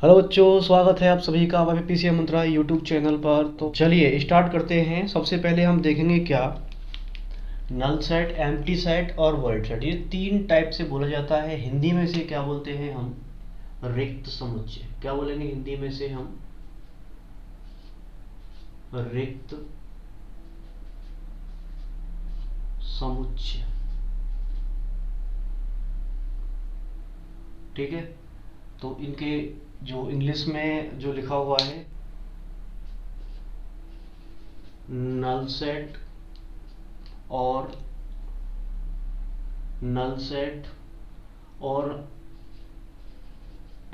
Hello बच्चों, स्वागत है आप सभी का हमारे पीसीएम मंत्रा यूट्यूब चैनल पर। तो चलिए स्टार्ट करते हैं। सबसे पहले हम देखेंगे क्या नल सेट, एम्प्टी सेट और वॉइड सेट, ये तीन टाइप से बोला जाता है। हिंदी में से क्या बोलते हैं हम? रिक्त समुच्चय। क्या बोलेंगे हिंदी में से हम? रिक्त समुच्चय। ठीक है, तो इनके जो इंग्लिश में जो लिखा हुआ है, नल सेट और नल सेट और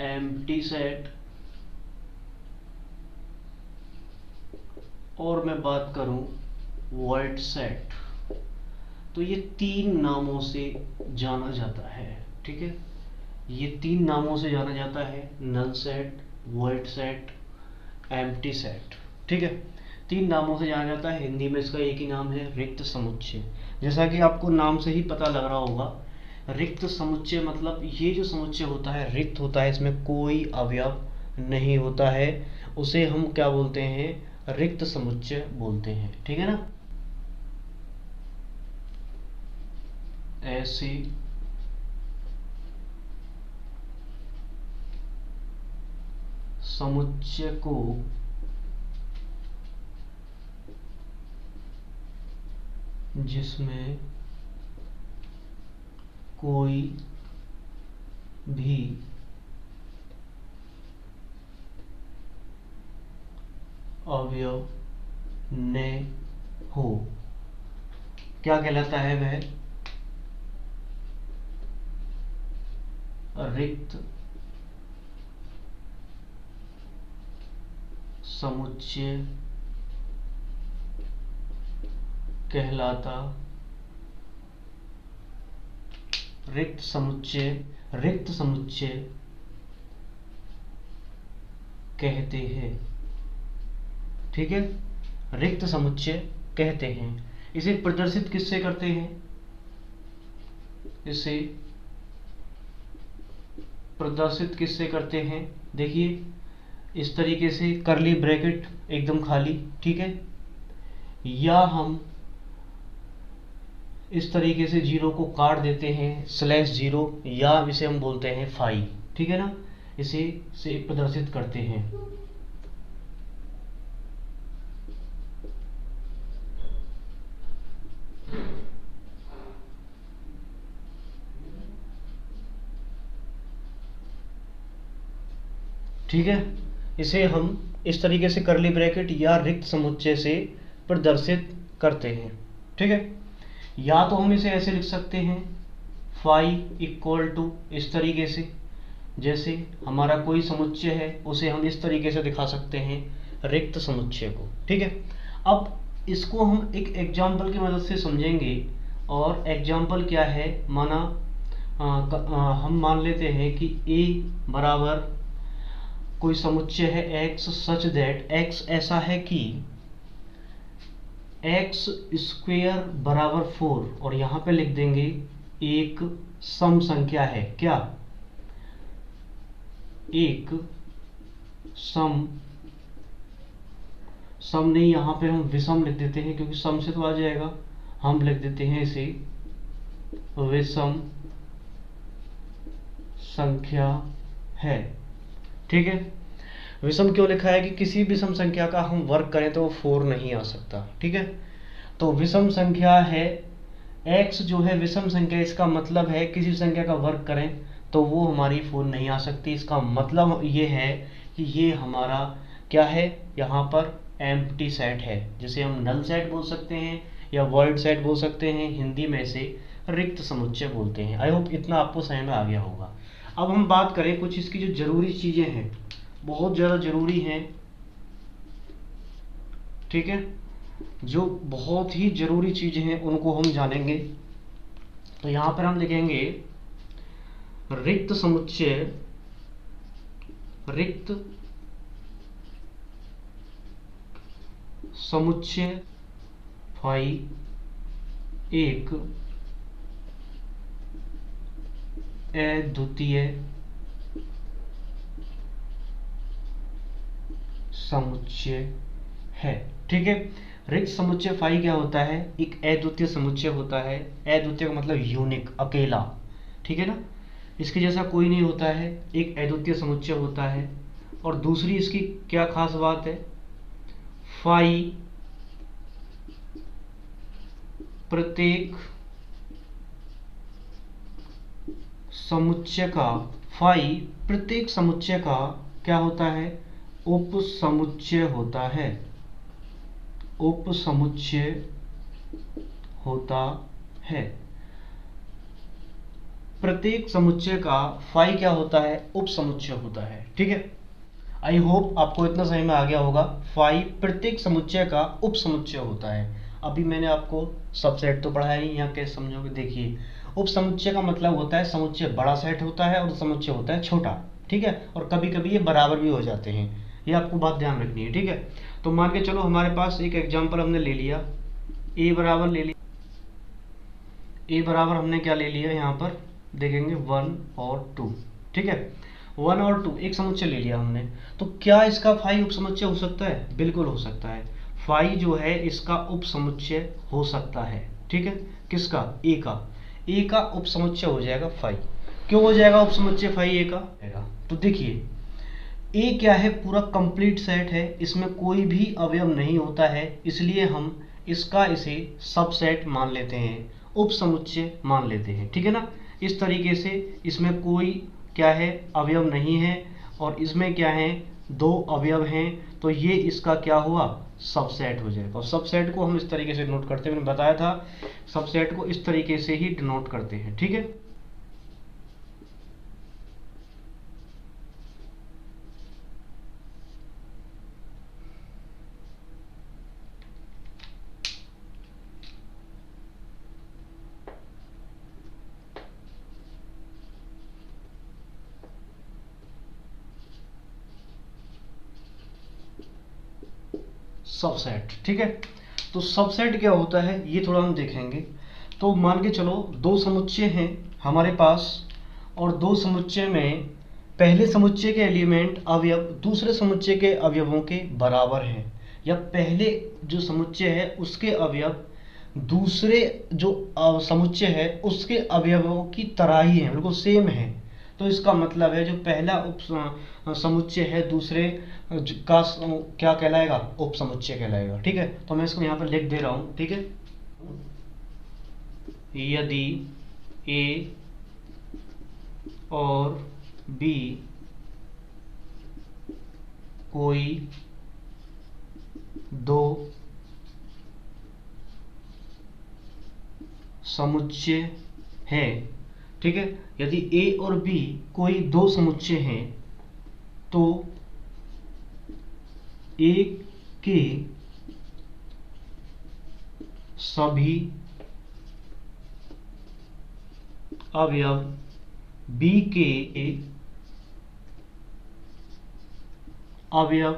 एम्प्टी सेट, और मैं बात करूं वॉइड सेट, तो ये तीन नामों से जाना जाता है। ठीक है, ये तीन नामों से जाना जाता है, null set, void set, empty set. ठीक है, तीन नामों से जाना जाता है। हिंदी में इसका एक ही नाम है, रिक्त समुच्चय। जैसा कि आपको नाम से ही पता लग रहा होगा, रिक्त समुच्चय मतलब ये जो समुच्चय होता है रिक्त होता है, इसमें कोई अवयव नहीं होता है, उसे हम क्या बोलते हैं? रिक्त समुच्चय बोलते हैं। ठीक है ना। ऐसे समुच्चय को जिसमें कोई भी अवयव न हो, क्या कहलाता है? वह रिक्त समुच्चय कहलाता। रिक्त समुच्चय, रिक्त समुच्चय कहते हैं। ठीक है, रिक्त समुच्चय कहते हैं। इसे प्रदर्शित किससे करते हैं? इसे प्रदर्शित किससे करते हैं? देखिए, इस तरीके से करली ब्रैकेट एकदम खाली। ठीक है, या हम इस तरीके से जीरो को काट देते हैं, स्लैश जीरो, या इसे हम बोलते हैं फाई। ठीक है ना, इसे से प्रदर्शित करते हैं। ठीक है, इसे हम इस तरीके से करली ब्रैकेट या रिक्त समुच्चय से प्रदर्शित करते हैं। ठीक है, या तो हम इसे ऐसे लिख सकते हैं, फाई इक्वल टू इस तरीके से, जैसे हमारा कोई समुच्चय है उसे हम इस तरीके से दिखा सकते हैं, रिक्त समुच्चय को। ठीक है, अब इसको हम एक एग्जाम्पल की मदद से समझेंगे। और एग्जाम्पल क्या है? माना हम मान लेते हैं कि a बराबर कोई समुच्चय है x, सच दैट x ऐसा है कि x स्क्वेयर बराबर 4, और यहाँ पे लिख देंगे एक सम संख्या है। क्या? एक सम, सम नहीं, यहाँ पे हम विषम लिख देते हैं क्योंकि सम से तो आ जाएगा। हम लिख देते हैं इसे विषम संख्या है। ठीक है, विषम क्यों लिखा है? कि किसी विषम संख्या का हम वर्ग करें तो वो 4 नहीं आ सकता। ठीक है, तो विषम संख्या है x जो है विषम संख्या, इसका मतलब है किसी संख्या का वर्ग करें तो वो हमारी 4 नहीं आ सकती। इसका मतलब ये है कि ये हमारा क्या है? यहाँ पर एम्प्टी सेट है, जिसे हम नल सेट बोल सकते हैं या वॉइड सेट बोल सकते हैं। हिंदी में से रिक्त समुच्चय बोलते हैं। आई होप इतना आपको समझ में आ गया होगा। अब हम बात करें कुछ इसकी जो जरूरी चीजें हैं, बहुत ज़्यादा जरूरी हैं। ठीक है, जो बहुत ही जरूरी चीजें हैं उनको हम जानेंगे। तो यहां पर हम लिखेंगे रिक्त समुच्चय, रिक्त समुच्चय फाई एक अद्वितीय समुच्चय है। ठीक है, रिक्त समुच्चय फाई क्या होता है? एक अद्वितीय समुच्चय होता है। अद्वितीय का मतलब यूनिक, अकेला। ठीक है ना, इसके जैसा कोई नहीं होता है, एक अद्वितीय समुच्चय होता है। और दूसरी इसकी क्या खास बात है? फाई प्रत्येक समुच्चय का, फाई प्रत्येक समुच्चय का क्या होता है? उपसमुच्चय होता है। उपसमुच्चय होता है। प्रत्येक समुच्चय का फाई क्या होता है? उपसमुच्चय होता है। ठीक है, आई होप आपको इतना समझ में आ गया होगा। फाई प्रत्येक समुच्चय का उपसमुच्चय होता है। अभी मैंने आपको सबसेट तो पढ़ाया ही, यहाँ कैसे समझोगे? देखिए, उपसमुच्चय का मतलब होता है समुच्चय बड़ा सेट होता है और समुच्चय होता है छोटा। ठीक है, और कभी कभी ये बराबर भी हो जाते हैं, ये आपको बात ध्यान रखनी है। ठीक है, तो मान के चलो हमारे पास एक एग्जाम्पल हमने ले लिया, ए बराबर ले लिया। ए बराबर हमने क्या ले लिया? यहाँ पर देखेंगे 1 और 2। ठीक है, 1 और 2 एक समुच्चय ले लिया हमने। तो क्या इसका फाई उपसमुच्चय हो सकता है? बिल्कुल हो सकता है। फाई जो है इसका उपसमुच्चय हो सकता है। ठीक है, किसका? ए का। ए का उपसमुच्चय हो जाएगा फाई। क्यों हो जाएगा उपसमुच्चय फाई ए का? तो देखिए, ए क्या है? पूरा कंप्लीट सेट है, इसमें कोई भी अवयव नहीं होता है, इसलिए हम इसे सबसेट मान लेते हैं, उपसमुच्चय मान लेते हैं। ठीक है ना, इस तरीके से इसमें कोई क्या है? अवयव नहीं है, और इसमें क्या है? 2 अवयव हैं, तो ये इसका क्या हुआ? सबसेट हो जाएगा। और सबसेट को हम इस तरीके से नोट करते हैं, मैंने बताया था सबसेट को इस तरीके से ही डिनोट करते हैं। ठीक है, सबसेट। ठीक है, तो सबसेट क्या होता है ये थोड़ा हम देखेंगे। तो मान के चलो 2 समुच्चय हैं हमारे पास, और 2 समुच्चय में पहले समुच्चय के एलिमेंट अवयव दूसरे समुच्चय के अवयवों के बराबर हैं, या पहले जो समुच्चय है उसके अवयव दूसरे जो समुच्चय है उसके अवयवों की तरह ही है, बिल्कुल सेम है। तो इसका मतलब है जो पहला उप समुच्चय है दूसरे का क्या कहलाएगा? उप समुच्चय कहलाएगा। ठीक है, तो मैं इसको यहाँ पर लिख दे रहा हूँ। ठीक है, यदि ए और बी कोई 2 समुच्चय है। ठीक है, यदि ए और बी कोई 2 समुच्चय हैं, तो ए के सभी अवयव बी के अवयव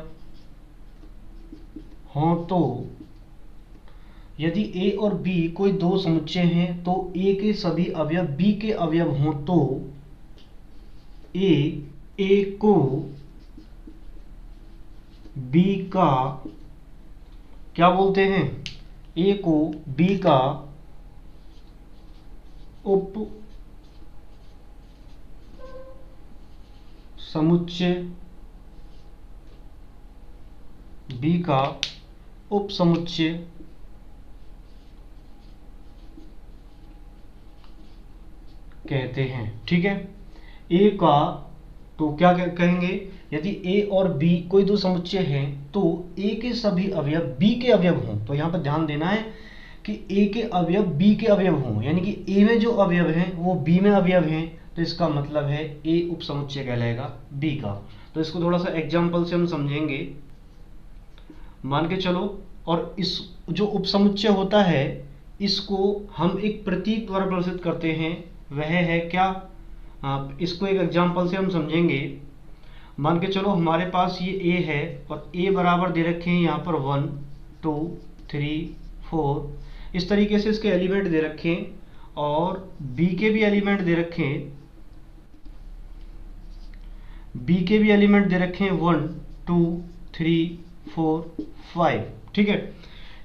हों, तो यदि ए और बी कोई 2 समुच्चय हैं तो ए के सभी अवयव बी के अवयव हों, तो ए को बी का क्या बोलते हैं? ए को बी का उप समुच्चय, बी का उप समुच्चय कहते हैं। ठीक है, ए का तो क्या कहेंगे? यदि ए और बी कोई 2 समुच्चय हैं तो ए के सभी अवयव बी के अवयव हों। तो यहाँ पर ध्यान देना है कि ए के अवयव बी के अवयव हों, यानी कि ए में जो अवयव हैं वो बी में अवयव हैं, तो इसका मतलब है ए उप समुच्चय कहलाएगा बी का। तो इसको थोड़ा सा एग्जाम्पल से हम समझेंगे। मान के चलो, और इस जो उप समुच्चय होता है इसको हम एक प्रतीक द्वारा प्रदर्शित करते हैं, वह है क्या? इसको एक एग्जाम्पल से हम समझेंगे। मान के चलो हमारे पास ये ए है, और ए बराबर दे रखे हैं यहाँ पर 1 2 3 4, इस तरीके से इसके एलिमेंट दे रखे हैं, और बी के भी एलिमेंट दे रखे हैं, बी के भी एलिमेंट दे रखे हैं 1 2 3 4 5, ठीक है।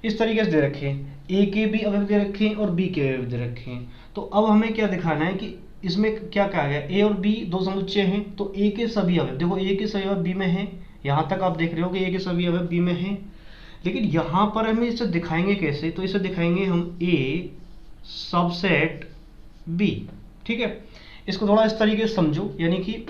इस तरीके से दे रखे हैं, ए के भी अवयव दे रखे हैं और बी के अवयव दे रखे हैं। तो अब हमें क्या दिखाना है कि इसमें क्या कहा गया, ए और बी दो समुच्चय हैं, तो ए के सभी अवयव, देखो ए के सभी अवयव बी में हैं, यहाँ तक आप देख रहे हो कि ए के सभी अवयव बी में हैं। लेकिन यहाँ पर हमें इसे दिखाएंगे कैसे, तो इसे दिखाएंगे हम ए सबसेट बी, ठीक है। इसको थोड़ा इस तरीके से समझो, यानी कि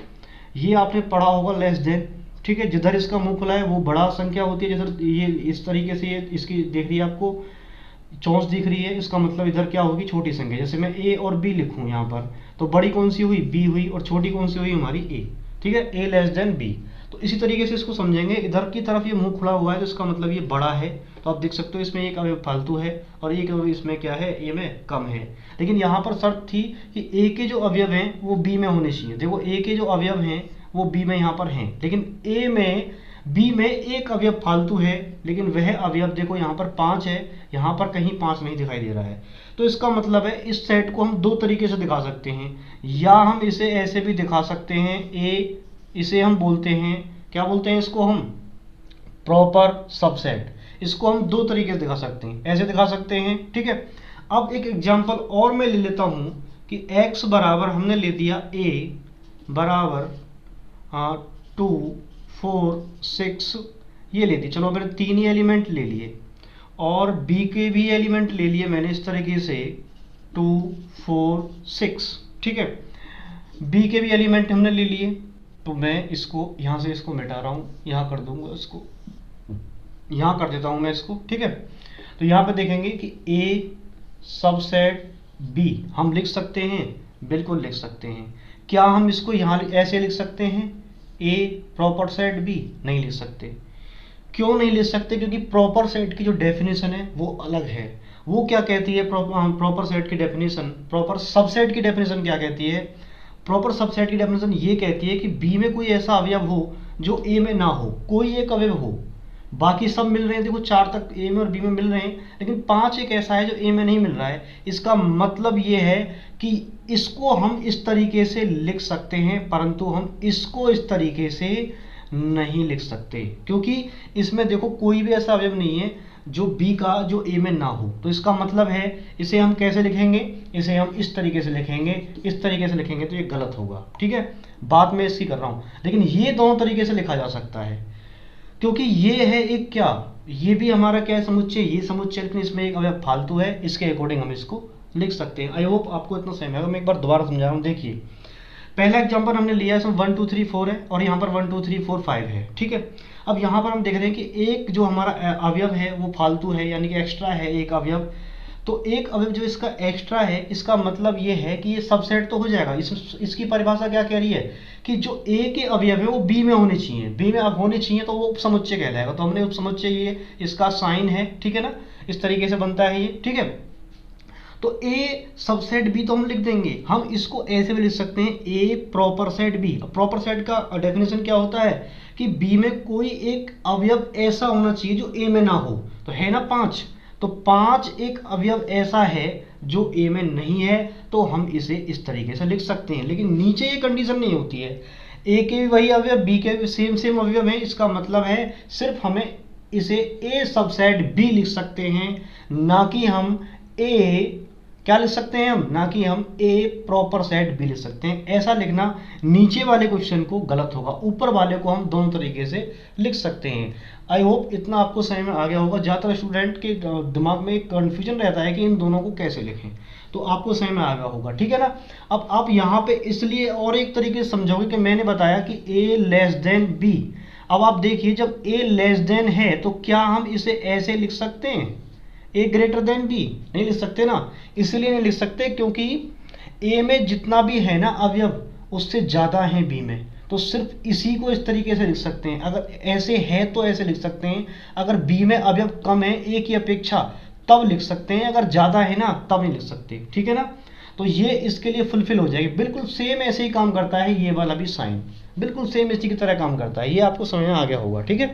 ये आपने पढ़ा होगा लेस देन, ठीक है। जिधर इसका मुंह खुला है वो बड़ा संख्या होती है, जिधर ये इस तरीके से ये इसकी देख रही है आपको चौंस दिख रही है, इसका मतलब इधर क्या होगी, छोटी संख्या। जैसे मैं ए और बी लिखूं यहाँ पर, तो बड़ी कौन सी हुई, बी हुई, और छोटी कौन सी हुई, हमारी ए, ठीक है। ए लेस देन बी। तो इसी तरीके से इसको समझेंगे, इधर की तरफ ये मुंह खुला हुआ है तो इसका मतलब ये बड़ा है, तो आप देख सकते हो इसमें एक अवयव फालतू है और एक अवयव इसमें क्या है, ए में कम है। लेकिन यहाँ पर शर्त थी कि ए के जो अवयव हैं वो बी में होने चाहिए। देखो ए के जो अवयव हैं वो बी में यहाँ पर हैं, लेकिन ए में बी में एक अवयव फालतू है, लेकिन वह अवयव देखो यहाँ पर 5 है, यहाँ पर कहीं 5 नहीं दिखाई दे रहा है। तो इसका मतलब है इस सेट को हम दो तरीके से दिखा सकते हैं, या हम इसे ऐसे भी दिखा सकते हैं, ए इसे हम बोलते हैं, क्या बोलते हैं इसको हम, प्रॉपर सबसेट। इसको हम दो तरीके से दिखा सकते हैं, ऐसे दिखा सकते हैं, ठीक है। अब एक एग्जांपल और मैं ले लेता हूं कि x बराबर हमने ले दिया a बराबर 2 4 6, ये ले दी, चलो मैंने 3 ही एलिमेंट ले लिए, और b के भी एलिमेंट ले लिए मैंने इस तरीके से 2 4 6, ठीक है। b के भी एलिमेंट हमने ले लिए, तो मैं इसको यहाँ से इसको मिटा रहा हूँ, यहाँ कर दूंगा, इसको यहाँ कर देता हूँ मैं इसको, ठीक है। तो यहाँ पे देखेंगे कि a सबसेट b हम लिख सकते हैं, बिल्कुल लिख सकते हैं। क्या हम इसको यहाँ ऐसे लिख सकते हैं, a प्रॉपर सेट b, नहीं लिख सकते। क्यों नहीं लिख सकते, क्योंकि प्रॉपर सेट की जो डेफिनेशन है वो अलग है। वो क्या कहती है, प्रॉपर सेट की डेफिनेशन, प्रॉपर सबसेट की डेफिनेशन क्या कहती है, प्रॉपर सबसेट की डेफिनेशन ये कहती है कि बी में कोई ऐसा अवयव हो जो ए में ना हो, कोई एक अवयव हो, बाकी सब मिल रहे हैं, देखो 4 तक ए में और बी में मिल रहे हैं, लेकिन 5 एक ऐसा है जो ए में नहीं मिल रहा है। इसका मतलब ये है कि इसको हम इस तरीके से लिख सकते हैं, परंतु हम इसको इस तरीके से नहीं लिख सकते, क्योंकि इसमें देखो कोई भी ऐसा अवयव नहीं है जो बी का जो ए में ना हो। तो इसका मतलब है इसे हम कैसे लिखेंगे, इसे हम इस तरीके से लिखेंगे, इस तरीके से लिखेंगे तो ये गलत होगा, ठीक है। बात मैं इसकी कर रहा हूँ, लेकिन ये दोनों तरीके से लिखा जा सकता है, क्योंकि ये है एक क्या, ये भी हमारा क्या है, समुच्चय, ये समुच्चय, लेकिन इसमें एक अवयव फालतू है, इसके अकॉर्डिंग हम इसको लिख सकते हैं। आई होप आपको इतना समझ आएगा। मैं एक बार दोबारा समझा रहा हूँ, देखिए पहला एग्जांपल हमने लिया, इसमें 1 2 3 4 है और यहाँ पर 1 2 3 4 5 है, ठीक है। अब यहाँ पर हम देख रहे हैं कि एक जो हमारा अवयव है वो फालतू है, यानी कि एक्स्ट्रा है एक अवयव। तो एक अवयव जो इसका एक्स्ट्रा है, इसका मतलब ये है कि ये सबसेट तो हो जाएगा। इसकी परिभाषा क्या कह रही है कि जो ए के अवयव है वो बी में होने चाहिए, बी में अब होने चाहिए, तो वो उपसमुच्चय कहलाएगा। तो हमने उपसमुच्चय, ये इसका साइन है, ठीक है ना, इस तरीके से बनता है ये, ठीक है। तो ए सबसेट बी तो हम लिख देंगे, हम इसको ऐसे भी लिख सकते हैं, a proper set B. Proper set का डेफिनेशन क्या होता है कि बी में कोई एक अवयव ऐसा होना चाहिए जो ए में ना हो। तो है ना 5, तो 5 एक अवयव ऐसा है जो ए में नहीं है, तो हम इसे इस तरीके से लिख सकते हैं। लेकिन नीचे ये कंडीशन नहीं होती है, ए के भी वही अवयव, बी के भी सेम अवयव है। इसका मतलब है सिर्फ हमें इसे ए सबसेट बी लिख सकते हैं, ना कि हम ए क्या लिख सकते हैं, हम ना कि हम ए प्रॉपर सेट बी लिख सकते हैं। ऐसा लिखना नीचे वाले क्वेश्चन को गलत होगा, ऊपर वाले को हम दोनों तरीके से लिख सकते हैं। आई होप इतना आपको समझ में आ गया होगा। ज़्यादातर स्टूडेंट के दिमाग में एक कन्फ्यूजन रहता है कि इन दोनों को कैसे लिखें, तो आपको समझ में आ गया होगा, ठीक है ना। अब आप यहाँ पे इसलिए और एक तरीके से समझोगे कि मैंने बताया कि ए लेस देन बी। अब आप देखिए, जब ए लेस देन है तो क्या हम इसे ऐसे लिख सकते हैं, ए ग्रेटर देन बी, नहीं लिख सकते ना। इसलिए नहीं लिख सकते क्योंकि ए में जितना भी है ना अवयव उससे ज़्यादा है बी में, तो सिर्फ इसी को इस तरीके से लिख सकते हैं। अगर ऐसे है तो ऐसे लिख सकते हैं, अगर बी में अवयव कम है ए की अपेक्षा तब लिख सकते हैं, अगर ज़्यादा है ना तब नहीं लिख सकते, ठीक है ना। तो ये इसके लिए फुलफिल हो जाएगी। बिल्कुल सेम ऐसे ही काम करता है ये वाला भी साइन, बिल्कुल सेम इसी की तरह काम करता है। ये आपको समझ में आ गया होगा, ठीक है।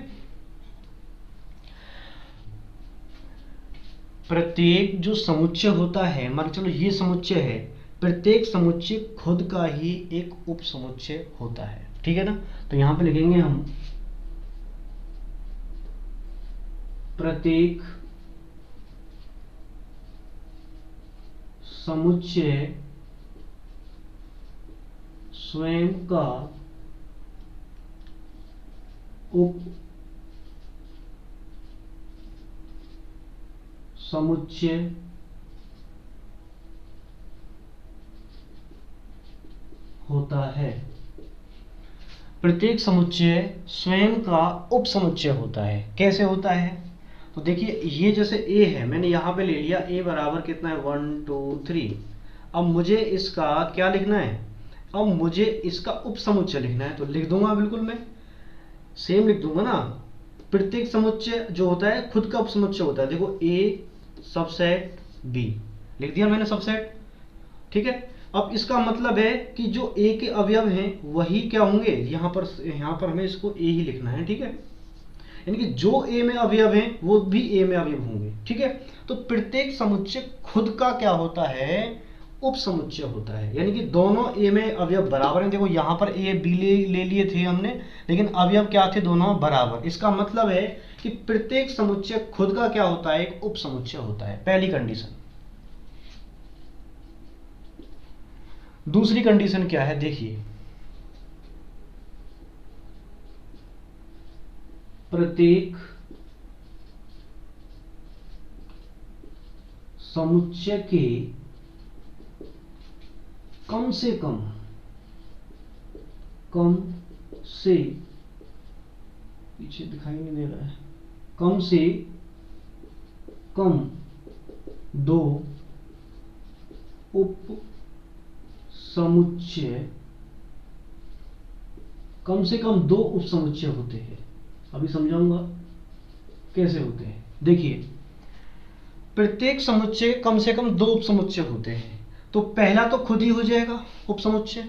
प्रत्येक जो समुच्चय होता है, मान चलो ये समुच्चय है, प्रत्येक समुच्चय खुद का ही एक उप समुच्चय होता है, ठीक है ना। तो यहाँ पे लिखेंगे हम प्रत्येक समुच्चय स्वयं का उप समुच्चय होता है। प्रत्येक समुच्चय स्वयं का उप समुच्चय होता है। कैसे होता है? तो देखिए, ये जैसे a है, मैंने यहाँ पे ले लिया a बराबर कितना है 1 2 3। अब मुझे इसका क्या लिखना है? अब मुझे इसका उप समुच्चय लिखना है, तो लिख दूंगा, बिल्कुल मैं सेम लिख दूंगा ना। प्रत्येक समुच्चय जो होता है खुद का उप समुच्चय होता है। देखो a सबसेट b, लिख दिया मैंने सबसेट, ठीक है। अब इसका मतलब है कि जो a के अवयव हैं वही क्या होंगे, यहाँ पर हमें इसको a ही लिखना है, ठीक है। यानी कि जो a में अवयव हैं वो भी a में अवयव होंगे, ठीक है। तो प्रत्येक समुच्चय खुद का क्या होता है? उप समुच्चय होता है। यानी कि दोनों a में अवयव बराबर हैं। देखो यहाँ पर a b ले लिए थे हमने, लेकिन अवयव क्या थे? दोनों बराबर। इसका मतलब है कि प्रत्येक समुच्चय खुद का क्या होता है? एक उप समुच्चय होता है, पहली कंडीशन। दूसरी कंडीशन क्या है? देखिए, प्रत्येक समुच्चय के कम से पीछे दिखाई नहीं दे रहा है, कम से कम दो उप समुच्चय, कम से कम दो उप समुच्चय होते हैं। अभी समझाऊंगा कैसे होते हैं। देखिए, प्रत्येक समुच्चय कम से कम दो उप समुच्चय होते हैं। तो पहला तो खुद ही हो जाएगा उप समुच्चय,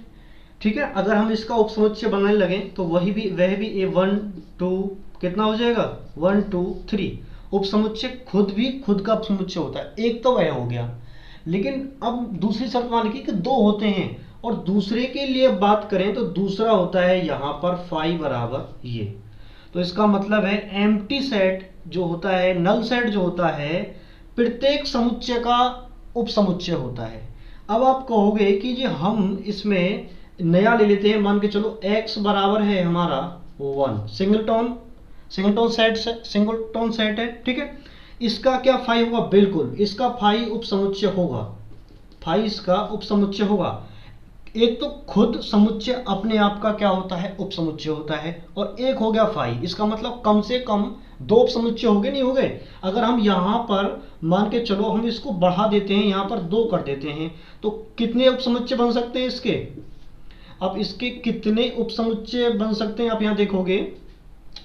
ठीक है। अगर हम इसका उप समुच्चय बनाने लगे तो वह भी ए 1 2 कितना हो जाएगा? 1 2 3। उप समुच्चय खुद का उप समुच्चय होता है। एक तो वह हो गया, लेकिन अब दूसरी शर्त मान ली कि दो होते हैं, और दूसरे के लिए बात करें तो दूसरा होता है यहाँ पर फाई बराबर ये। तो इसका मतलब है एम्प्टी सेट जो होता है, नल सेट जो होता है, प्रत्येक समुच्चय का उप समुच्चय होता है। अब आप कहोगे कि जी हम इसमें नया ले लेते हैं, मान के चलो x बराबर है हमारा 1, सिंगलटोन सेट है, ठीक है। इसका क्या फाई होगा? बिल्कुल इसका फाई उप समुच्चय होगा, फाई इसका उप समुच्चय होगा। एक तो खुद समुच्चय अपने आप का क्या होता है? उप समुच्चय होता है, और एक हो गया फाई। इसका मतलब कम से कम दो उप समुच्चय हो गए, नहीं हो गए? अगर हम यहाँ पर मान के चलो हम इसको बढ़ा देते हैं, यहाँ पर दो कर देते हैं, तो कितने उप समुच्चय बन सकते हैं इसके? अब इसके कितने उप समुच्चय बन सकते हैं आप यहाँ देखोगे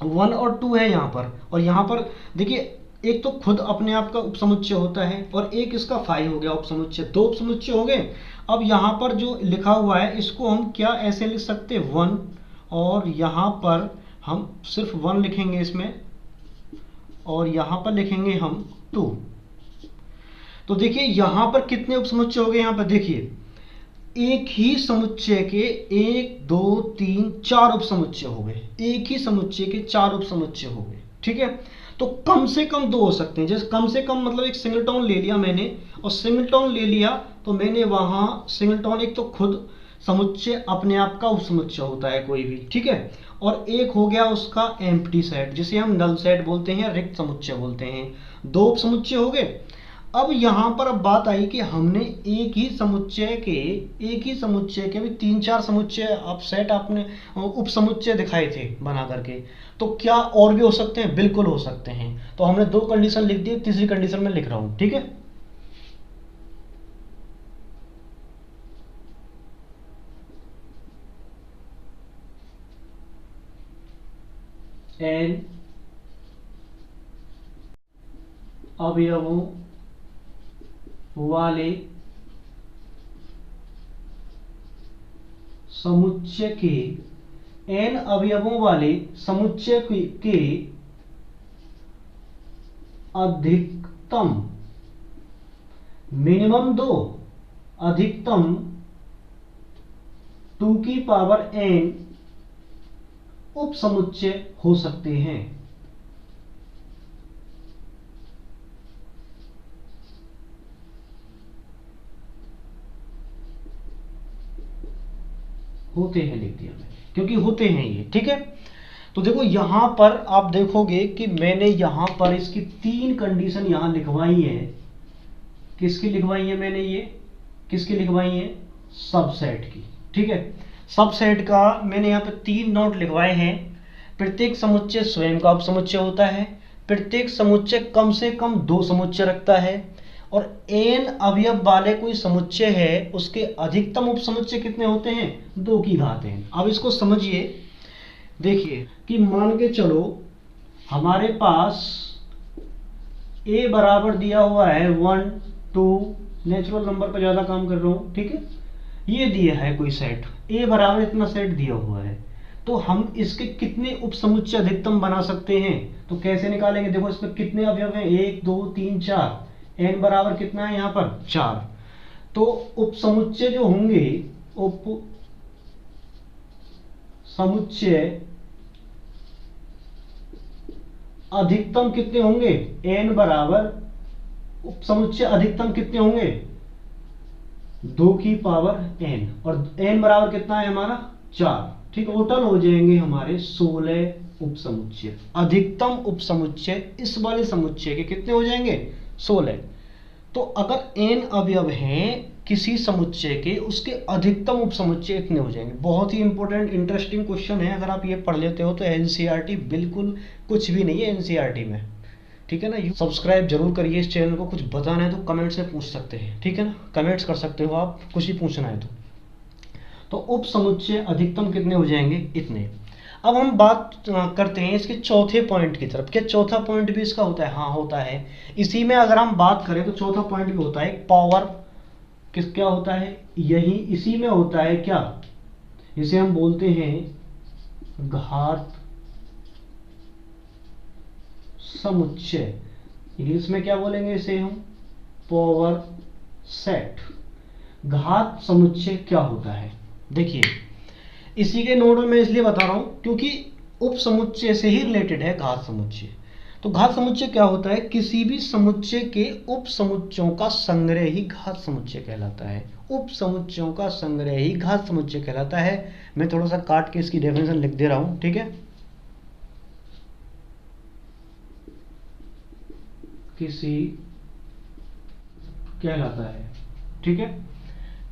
1 और 2 है यहाँ पर, और यहाँ पर देखिए एक तो खुद अपने आप का उप समुच्चय होता है, और एक इसका फाई हो गया उप समुच्चय, दो उप समुच्चय हो गए। अब यहाँ पर जो लिखा हुआ है इसको हम क्या ऐसे लिख सकते हैं 1, और यहाँ पर हम सिर्फ 1 लिखेंगे इसमें, और यहाँ पर लिखेंगे हम 2। तो देखिए यहाँ पर कितने उप समुच्चय हो गए? यहाँ पर देखिए एक ही समुच्चय के 1 2 3 4 उप समुच्चय हो गए, एक ही समुच्चय के 4 उप समुच्चय हो गए, ठीक है। तो कम से कम दो हो सकते हैं। जैसे कम से कम मतलब एक सिंगलटोन ले लिया मैंने, और सिंगलटोन ले लिया तो मैंने वहां सिंगलटोन एक तो खुद समुच्चय अपने आप का उप समुच्चय होता है कोई भी, ठीक है। और एक हो गया उसका एम्प्टी सेट, जिसे हम नल सेट बोलते हैं, रिक्त समुच्चय बोलते हैं। दो उप समुच्चय हो गए। अब यहाँ पर अब बात आई कि हमने एक ही समुच्चय के भी 3-4 समुच्चय अब सेट आपने उप समुच्चय दिखाए थे बना करके, तो क्या और भी हो सकते हैं? बिल्कुल हो सकते हैं। तो हमने दो कंडीशन लिख दी, तीसरी कंडीशन में लिख रहा हूं, ठीक है। एन अवयवों वाले समुच्चय के एन अवयवों वाले समुच्चय के अधिकतम मिनिमम 2, अधिकतम 2 की पावर n उप समुच्चय हो सकते हैं। होते हैं लिख दिया मैंने, क्योंकि होते हैं ये, ठीक है। तो देखो यहाँ पर आप देखोगे कि मैंने यहाँ पर इसकी 3 कंडीशन यहाँ लिखवाई है। किसकी लिखवाई है मैंने, ये किसकी लिखवाई है, सबसेट की, ठीक है। सबसेट का मैंने यहाँ पे 3 नोट लिखवाए हैं। प्रत्येक समुच्चय स्वयं का उपसमुच्चय होता है, प्रत्येक समुच्चय कम से कम 2 समुच्चय रखता है, और n अवयव वाले कोई समुच्चय है उसके अधिकतम उपसमुच्चय कितने होते हैं, 2 की घात n। अब इसको समझिए, देखिए कि मान के चलो हमारे पास a बराबर दिया हुआ है 1 2, नेचुरल नंबर पर ज्यादा काम कर रहा हूं, ठीक है। ये दिया है कोई सेट a बराबर इतना सेट दिया हुआ है, तो हम इसके कितने उपसमुच्चय अधिकतम बना सकते हैं, तो कैसे निकालेंगे। देखो इसमें कितने अवयव हैं, 1 2 3 4, n बराबर कितना है यहाँ पर 4। तो उपसमुच्चय जो होंगे, उप समुच्चय अधिकतम कितने होंगे, n बराबर उपसमुच्चय अधिकतम कितने होंगे, 2 की पावर n, और n बराबर कितना है हमारा 4, ठीक है। टोटल हो जाएंगे हमारे 16 उपसमुच्चय। अधिकतम उपसमुच्चय इस वाले समुच्चय के कितने हो जाएंगे, 16। तो अगर n अवयव हैं किसी समुच्चय के, उसके अधिकतम उपसमुच्चय इतने हो जाएंगे। बहुत ही इंपॉर्टेंट इंटरेस्टिंग क्वेश्चन है, अगर आप ये पढ़ लेते हो तो एनसीईआरटी बिल्कुल कुछ भी नहीं है एनसीईआरटी में, ठीक है ना। सब्सक्राइब जरूर करिए इस चैनल को। कुछ बताना है तो कमेंट से पूछ सकते हैं, ठीक है ना, कमेंट्स कर सकते हो आप, कुछ ही पूछना है तो उपसमुच्चय अधिकतम कितने हो जाएंगे, इतने। अब हम बात करते हैं इसके चौथे पॉइंट की तरफ। क्या चौथा पॉइंट भी इसका होता है, हाँ होता है। इसी में अगर हम बात करें तो चौथा पॉइंट भी होता है, पावर किस क्या होता है, यही इसी में होता है क्या, इसे हम बोलते हैं घात समुच्चय। इंग्लिश में क्या बोलेंगे इसे हम, पावर सेट। घात समुच्चय क्या होता है, देखिए इसी के नोट में मैं इसलिए बता रहा हूं क्योंकि उपसमुच्चय से ही रिलेटेड है घात समुच्चय। तो घात समुच्चय क्या होता है, किसी भी समुच्चय के उपसमुच्चयों का संग्रह ही घात समुच्चय कहलाता है। उपसमुच्चयों का संग्रह ही घात समुच्चय कहलाता है। मैं थोड़ा सा काट के इसकी डेफिनेशन लिख दे रहा हूं, ठीक है। किसी कहलाता है, ठीक है,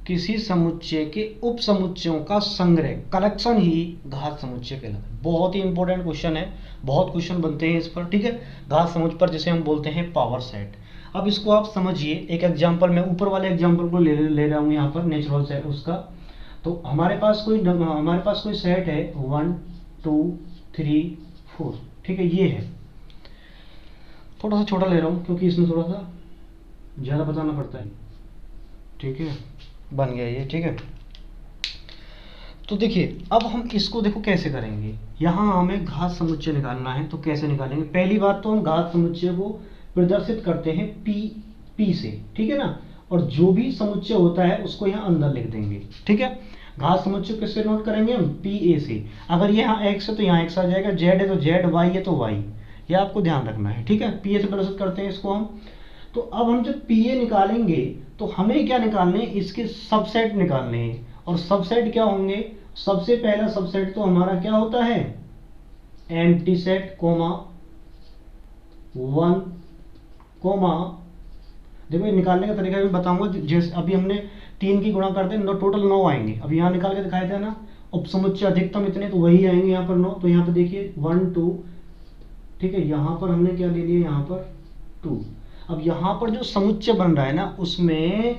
किसी समुच्चय के उपसमुच्चयों का संग्रह, कलेक्शन ही घात समुच्चय कहलाता है। बहुत ही इंपॉर्टेंट क्वेश्चन है, बहुत क्वेश्चन बनते हैं इस पर, ठीक है। घात समुच्चय पर जिसे हम बोलते हैं पावर सेट। अब इसको आप समझिए, एक एग्जांपल मैं ऊपर वाले एग्जांपल को ले रहा हूँ यहाँ पर, नेचुरल सेट उसका। तो हमारे पास कोई सेट है 1 2 3 4, ठीक है, ये है। थोड़ा सा छोटा ले रहा हूँ क्योंकि इसमें थोड़ा सा ज़्यादा बताना पड़ता है, ठीक है। बन गया ये, ठीक है। तो देखिए अब हम इसको देखो कैसे करेंगे। यहाँ हमें घात समुच्चय निकालना है, तो कैसे निकालेंगे। पहली बात तो हम घात समुच्चय को प्रदर्शित करते हैं पी से, ठीक है ना, और जो भी समुच्चय होता है उसको यहाँ अंदर लिख देंगे, ठीक है। घात समुच्चय किससे नोट करेंगे हम, पी ए से। अगर ये यहाँ एक्स है तो यहाँ एक्स आ जाएगा, जेड है तो जेड, वाई है तो वाई, ये आपको ध्यान रखना है, ठीक है। पी ए से प्रदर्शित करते हैं इसको हम। तो अब हम जब पी ए निकालेंगे तो हमें क्या निकालने हैं, इसके सबसेट निकालने हैं। और सबसेट क्या होंगे, सबसे पहला सबसेट तो हमारा क्या होता है, एम्प्टी सेट कोमा 1 कोमा, देखो ये निकालने का तरीका भी बताऊंगा। जैसे अभी हमने 3 की गुणा करते हैं, टोटल 9 आएंगे। अब यहाँ निकाल के दिखाए थे ना, उपसमुच्चय अधिकतम इतने, तो वही आएंगे यहाँ पर 9। तो यहाँ पे देखिए 1 2, ठीक है। यहाँ पर हमने क्या ले लिया, यहाँ पर 2। अब यहाँ पर जो समुच्चय बन रहा है ना, उसमें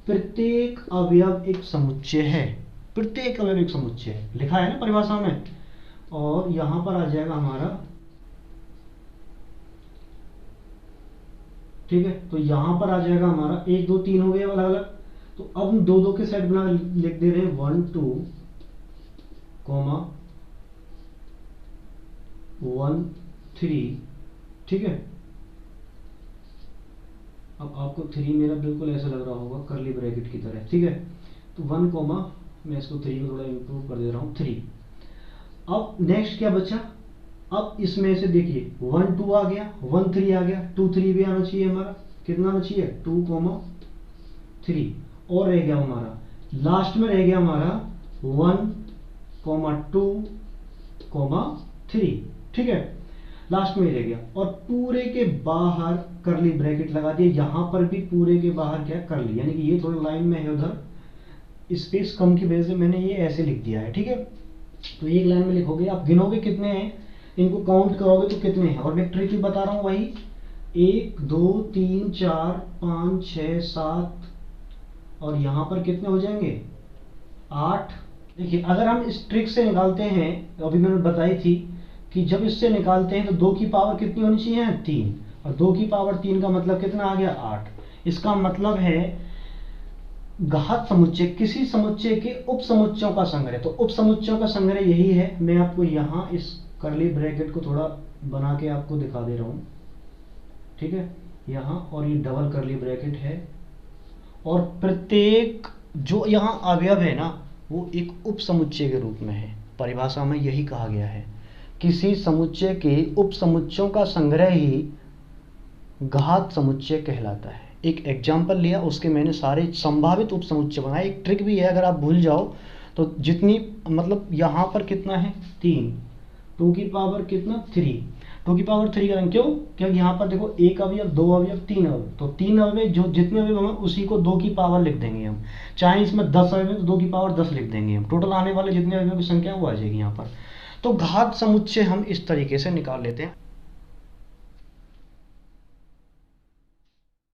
प्रत्येक अवयव एक समुच्चय है, प्रत्येक अवयव एक समुच्चय है, लिखा है ना परिभाषा में। और यहाँ पर आ जाएगा हमारा, ठीक है। तो यहाँ पर आ जाएगा हमारा 1 2 3 हो गए अलग अलग। तो अब हम 2 2 के सेट बना लिख दे रहे हैं, 1 2 कोमा 1 3, ठीक है। अब आपको 3 मेरा बिल्कुल ऐसा लग रहा होगा करली ब्रैकेट की तरह, ठीक है। तो 1 कोमा, मैं इसको 3 को थोड़ा इंप्रूव कर दे रहा हूँ, 3। अब नेक्स्ट क्या बचा, अब इसमें से देखिए 1 2 आ गया, 1 3 आ गया, 2 3 भी आना चाहिए हमारा। कितना आना चाहिए, 2 कोमा 3। और रह गया हमारा, लास्ट में रह गया हमारा 1 3, ठीक है, लास्ट में रह गया। और पूरे के बाहर करली ब्रैकेट लगा दिए, यहां पर भी पूरे के बाहर क्या करली, यानी कि ये थोड़ा लाइन में है, उधर स्पेस कम की वजह से मैंने ये ऐसे लिख दिया है, ठीक है। तो एक लाइन में लिखोगे, आप गिनोगे कितने हैं, इनको काउंट करोगे तो कितने हैं, और मैं ट्रिक भी बता रहा हूँ वही 1 2 3 4 5 6 7, और यहाँ पर कितने हो जाएंगे 8। देखिए अगर हम इस ट्रिक से निकालते हैं, अभी मैंने बताई थी कि जब इससे निकालते हैं तो 2 की पावर कितनी होनी चाहिए 3, और 2 की पावर 3 का मतलब कितना आ गया 8। इसका मतलब है घात समुच्चय किसी समुच्चय के उप समुच्चयों का संग्रह। तो उप समुच्चयों का संग्रह यही है, मैं आपको यहाँ इस करली ब्रैकेट को थोड़ा बना के आपको दिखा दे रहा हूँ, ठीक है, यहाँ, और ये डबल करली ब्रैकेट है, और प्रत्येक जो यहाँ अवयव है ना वो एक उप समुच्चय के रूप में है। परिभाषा में यही कहा गया है, किसी समुच्चय के उप समुच्चयों का संग्रह ही घात समुच्चय कहलाता है। एक एग्जाम्पल लिया, उसके मैंने सारे संभावित उप समुच्चय बनाए। एक ट्रिक भी है, अगर आप भूल जाओ तो जितनी, मतलब यहाँ पर कितना है 3, 2 की पावर कितना 3, 2 की पावर 3 करेंगे, क्यों, क्योंकि यहाँ पर देखो 1 अवयव 2 अवयव 3 अवयव, तो 3 अवयव जो जितने अवयव होंगे उसी को 2 की पावर लिख देंगे हम। चाहे इसमें 10 अवयव तो 2 की पावर 10 लिख देंगे हम, टोटल आने वाले जितने अवयवों की संख्या वो आ जाएगी यहाँ पर। तो घात समुच्चय हम इस तरीके से निकाल लेते हैं।